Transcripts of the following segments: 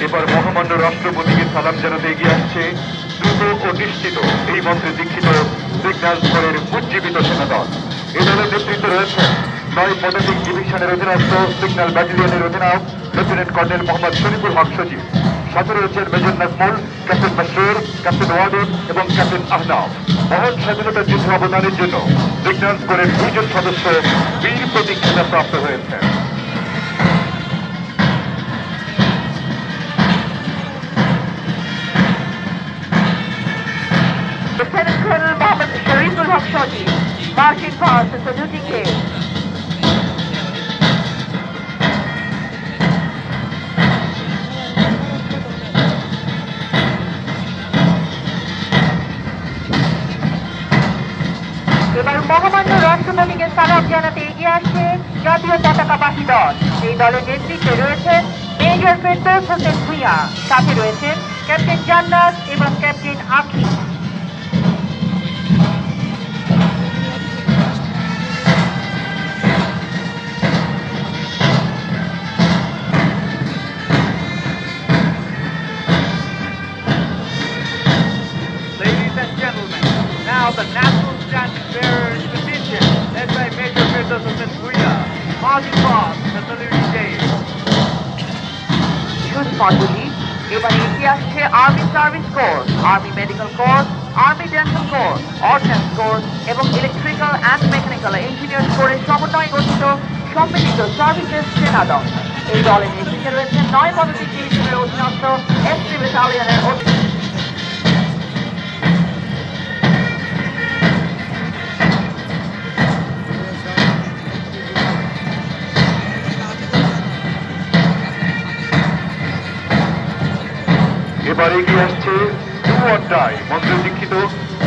এবার মহামান্য রাষ্ট্রপতিকে সালাম জানাতে এগিয়ে আসছে দ্রুত ও নিশ্চিত এই মন্ত্রে দীক্ষিত সিগন্যাল স্কোরের উজ্জীবিত সেনাদল। এ দলের নেতৃত্বে রয়েছেন ৯ পদাতিক ডিভিশনের অধীনস্থ সিগন্যাল ব্যাটালিয়নের অধিনায়ক লেফটেন্যান্ট কর্নেল মোহাম্মদ শরীফুল হক সজীব। সাথে রয়েছেন major Nazmul, captain Masrur, captain Wadud এবং ক্যাপ্টেন আহনাফ। মহান স্বাধীনতা যুদ্ধে অবদানের জন্য সিগন্যাল স্কোরের 2 জন সদস্য বীর প্রতীক খেতাব প্রাপ্ত হয়েছেন। Lieutenant Colonel Mohammed Shariful Haq Shoji, marching past the saluting gate. এবার মহামান্য রাষ্ট্রপতিকে সালাম জানাতে এগিয়ে আসছে জাতীয় পতাকাবাহী দল। এই দলের নেতৃত্বে রয়েছেন মেজর ফেরদৌস হোসেন ভূঁইয়া, সাথে রয়েছেন ক্যাপ্টেন জান্নাত এবং ক্যাপ্টেন আখি। Now the National Standard Bearers Division, led by Major Ferdous Hossain Bhuiya, marching past the saluting gate. ইউনিফর্মগুলি এবার এগিয়ে আসছে army service course, army medical course, army dental course, ordinance course এবং electrical and mechanical engineers কোরের সমন্বয়ে গঠিত সম্মিলিত services সেনাদল। এই দলের নেতৃত্বে রয়েছেন 9 পদাতিক ডিভিশনের অধীনস্থ এসটি ব্যাটালিয়নের এবার এগিয়ে আসছে ডু অর ডাই মন্ত্রে দীক্ষিত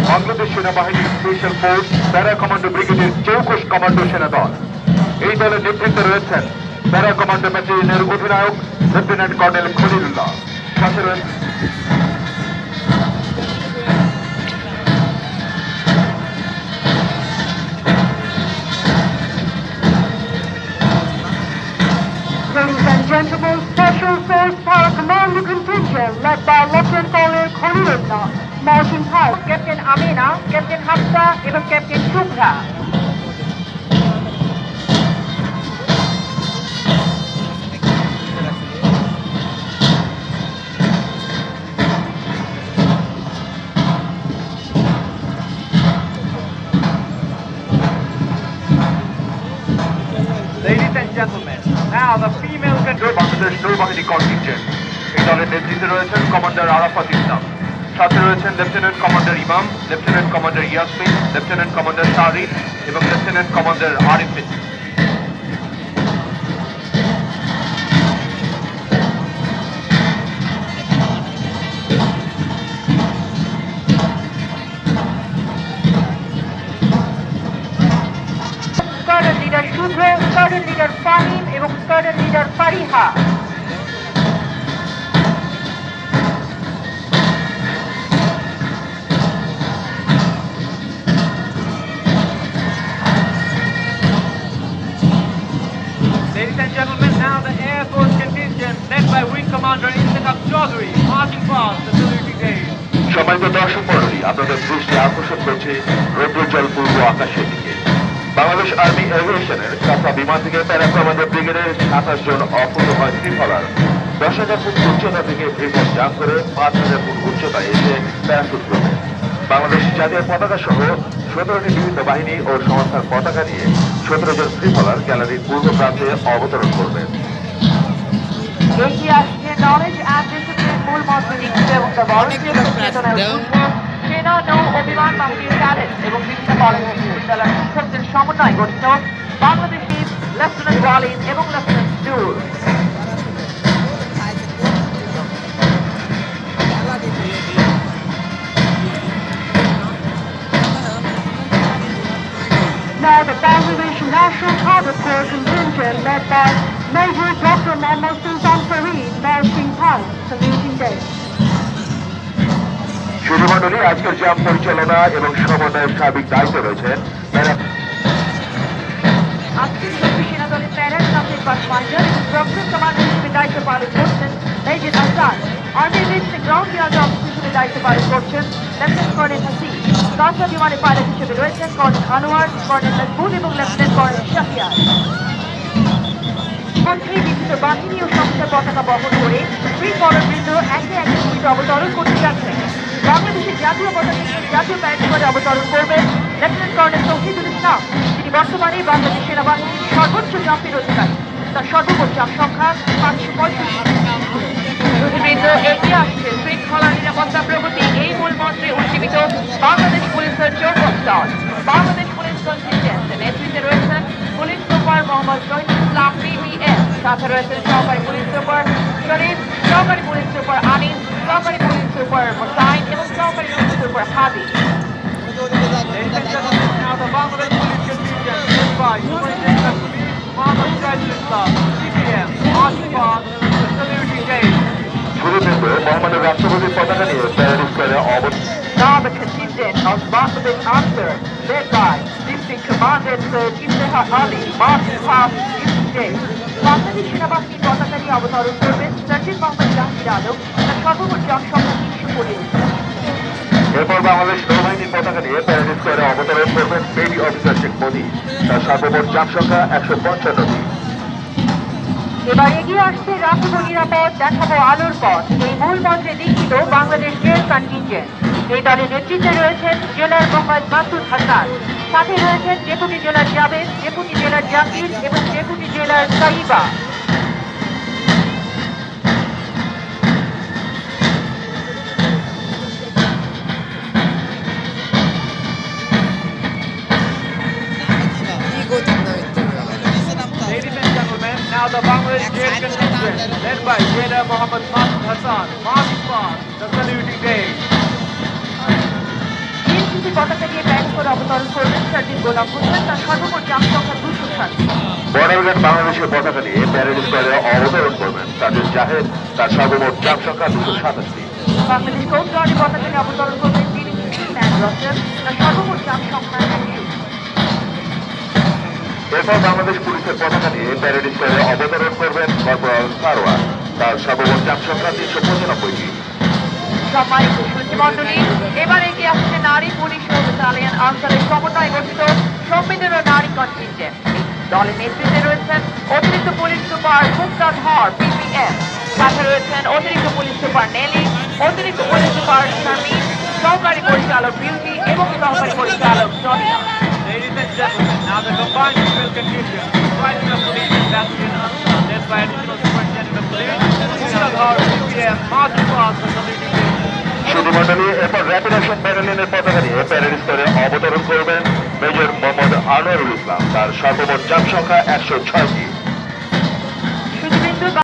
বাংলাদেশ সেনাবাহিনীর স্পেশাল ফোর্স প্যারা কমান্ডো ব্রিগেডের চৌকস কমান্ডো সেনাদল। এই দলের নেতৃত্বে রয়েছেন প্যারা কমান্ডো ব্যাটালিয়নের অধিনায়ক লেফটেন্যান্ট কর্নেল খলিলুল্লাহ। সাথে রয়েছে Ladies and gentlemen, Special Force Para Commando Contingent led by Lieutenant Colonel Khalilullah, marching past Captain Amina, Captain Hafsa এবং Captain Shubha. Ladies and gentlemen, now the female control. Bangladesh নৌবাহিনী contingent. এই দলের নেতৃত্বে রয়েছেন commander Arafat Islam. সাথে রয়েছেন lieutenant commander Imam, lieutenant commander Yasmin, lieutenant commander Shahrin এবং lieutenant commander Arifin. Squadron Leader Shudra, Squadron Leader Fahim এবং Squadron Leader Fariha. Ladies and gentlemen, now the Air Force contingent, led by Wing Commander Intikab Chaudhary, marching past the saluting gate. সম্মানিত দর্শক মণ্ডলী, আপনাদের দৃষ্টি আকর্ষণ করছে রৌদ্রোজ্জ্বল পূর্ব আকাশের দিকে। বাংলাদেশ আর্মি এভিয়েশনের কাঁচা বিমান থেকে প্যারা কমান্ডো ব্রিগেডের 27 জন অপূর্ণময় শৃঙ্খলার 10,000 ফুট উচ্চতা থেকে ব্রিগেড জাম্প করে 5,000 ফুট উচ্চতায় এসে প্যারাশুট করবে। বাংলাদেশ জাতীয় পতাকা সহ 17টি বিভিন্ন বাহিনী ও সংস্থার পতাকা নিয়ে 17 জন শৃঙ্খলার গ্যালারির পূর্ব প্রান্তে অবতরণ করবেন। এগিয়ে আসছে নলেজ অ্যান্ড ডিসিপ্লিন মূল মন্ত্র দীক্ষিত এবং দ্য ভলান্টিয়ার চেতনার উদ্বুদ্ধ সেনা নৌ ও বিমান বাহিনীর ক্যাডেট এবং বিভিন্ন কলেজ বিশ্ববিদ্যালয়ের শিক্ষকদের সমন্বয়ে গঠিত বাংলাদেশি লেফটেন্যান্ট ওয়ালিদ এবং lieutenant joule. Now the Bangladesh National Carpet Corps contingent led by Major Dr. Mohammad Sultan Fareed, marching past saluting gate. সুধীমণ্ডলী, আজকের জাম পরিচালনা এবং সমন্বয়ের সার্বিক দায়িত্ব রয়েছেন আজকের সেনা দলের প্যারেড সামরিক বাস মাইন্ডার এবং প্রক্রিয়া কমান্ডার হিসেবে দায়িত্ব পালন করছেন মেজর আসাদ দায়িত্ব পালন করছেন লেফটেন্যান্ট কর্নেল হাসিন। দশটা বিমানে পাইলট হিসেবে রয়েছেন কর্নেল আনোয়ার, কর্নেল মজবুল এবং লেফটেন্যান্ট কর্নেল শাহিয়ার। মন্ত্রী বিভিন্ন বাহিনী ও সংস্থার পতাকা বহন করে দুই পরবৃন্দ একে একে ভূমিতে অবতরণ করতে যাচ্ছেন। বাংলাদেশের জাতীয় পতাকা জাতীয় প্যারেড করে অবতরণ করবেন লেফটেন্যান্ট কর্নেল তৌহিদুল ইসলাম। তিনি বর্তমানে বাংলাদেশ সেনাবাহিনীর সর্বোচ্চ জাম্পের অধিকারী। তার সর্বোচ্চ জাম্প সংখ্যা 565। প্রতিবৃন্দ এগিয়ে আসছে শৃঙ্খলা নিরাপত্তা প্রগতি এই মূল মন্ত্রে উজ্জীবিত বাংলাদেশ পুলিশের 14 দল। বাংলাদেশ পুলিশ কন্টিনজেন্ট নেতৃত্বে রয়েছেন police super Mohammad Shahidul Islam PPM, সাথে রয়েছেন সহকারী পুলিশ সুপার শরীফ, সহকারী পুলিশ সুপার আনিস, সহকারী পুলিশ সুপার মোসাইন এবং সহকারী police super Hadi. Ladies and gentlemen, now the Bangladesh Police contingent led by Superintendent Police Mohammad Shahidul Islam, CPM, marching past the saluting gate. শুরুবৃন্দ মোহাম্মদের রাষ্ট্রপতির পতাকা নিয়ে প্যারেড স্কোয়ারে অবস্থান। Now the contingent of Bangladesh Army, led by District Commandant Sir Iftihar Ali, marching past the gate. Bangladesh সেনাবাহিনীর পতাকা নিয়ে অবতরণ করবেন সার্জেন্ট মোহাম্মদ জাহাঙ্গীর আলম। তার সর্বোচ্চ জাম্প সংখ্যা 315। এরপর বাংলাদেশ নৌবাহিনীর পতাকা নিয়ে প্যারেড স্কোয়ারে অবতরণ করবেন পেটি অফিসার শেখ মোদী। তার সর্বমোট জাম্প সংখ্যা 155টি। এবার এগিয়ে আসছে রাষ্ট্র নিরাপদ দেখাবো আলোর পথ এই মূল মন্ত্রে দীক্ষিত বাংলাদেশ এয়ার কন্টিনজেন্ট। এই দলের নেতৃত্বে রয়েছেন জেলার মোহাম্মদ মাসুদ হাসান, সাথে রয়েছেন ডেপুটি জেলার জাবেদ, ডেপুটি জেলার জাকির এবং ডেপুটি জেলার Saiba. Ladies and gentlemen, now the Bangladesh State contingent led by Jailer Mohammad Masud Hassan, marching past the saluting gate. BNPC পতাকা নিয়ে প্যারেড করে অবতরণ করবেন সার্জেন্ট গোলাম হোসেন। তার সর্বোচ্চ জাম্প সংখ্যা 207। বর্ডার গার্ড বাংলাদেশের পতাকা নিয়ে প্যারেড স্কোয়ারে অবতরণ করবেন সার্জেন্ট জাহেদ। তার সর্বমোট জাম্প সংখ্যা 227টি। বাংলাদেশ কোস্ট গার্ডের পতাকা নিয়ে অবতরণ করবেন ডিভিসি ম্যান রসেল। তার সর্বোচ্চ জাম্প সংখ্যা 100। এরপর বাংলাদেশ পুলিশের পতাকা নিয়ে প্যারেড স্কোয়ারে অবতরণ করবেন কর্পোরাল সারওয়ার। তার সর্বমোট জাম্প সংখ্যা 395টি। সম্মানিত সুধীমণ্ডলী, এবার এগিয়ে আসছে নারী পুলিশ ও ব্যাটালিয়ন অঞ্চলের সমন্বয় গঠিত সম্মিলিত নারী কন্টিনজেন্ট। দলের নেতৃত্বে রয়েছেন অতিরিক্ত পুলিশ সুপার মুক্তা ধর PPM, সাথে রয়েছেন অতিরিক্ত পুলিশ সুপার নেলি, অতিরিক্ত পুলিশ সুপার শারমিন, সহকারী পরিচালক বিউটি এবং সহকারী পরিচালক জনিয়া। Ladies and gentlemen, now the combined civil contingent comprising of police and battalion Ansar, led by Additional Superintendent of Police, Muktadhar CPM, marching past the saluting gate. সুধীমণ্ডলী, এরপর rapid action ব্যাটালিয়নের পতাকা নিয়ে parade স্কোয়ারে অবতরণ করবেন major Mohammad Anwarul Islam. তার সর্বমোট jump সংখ্যা 106টি।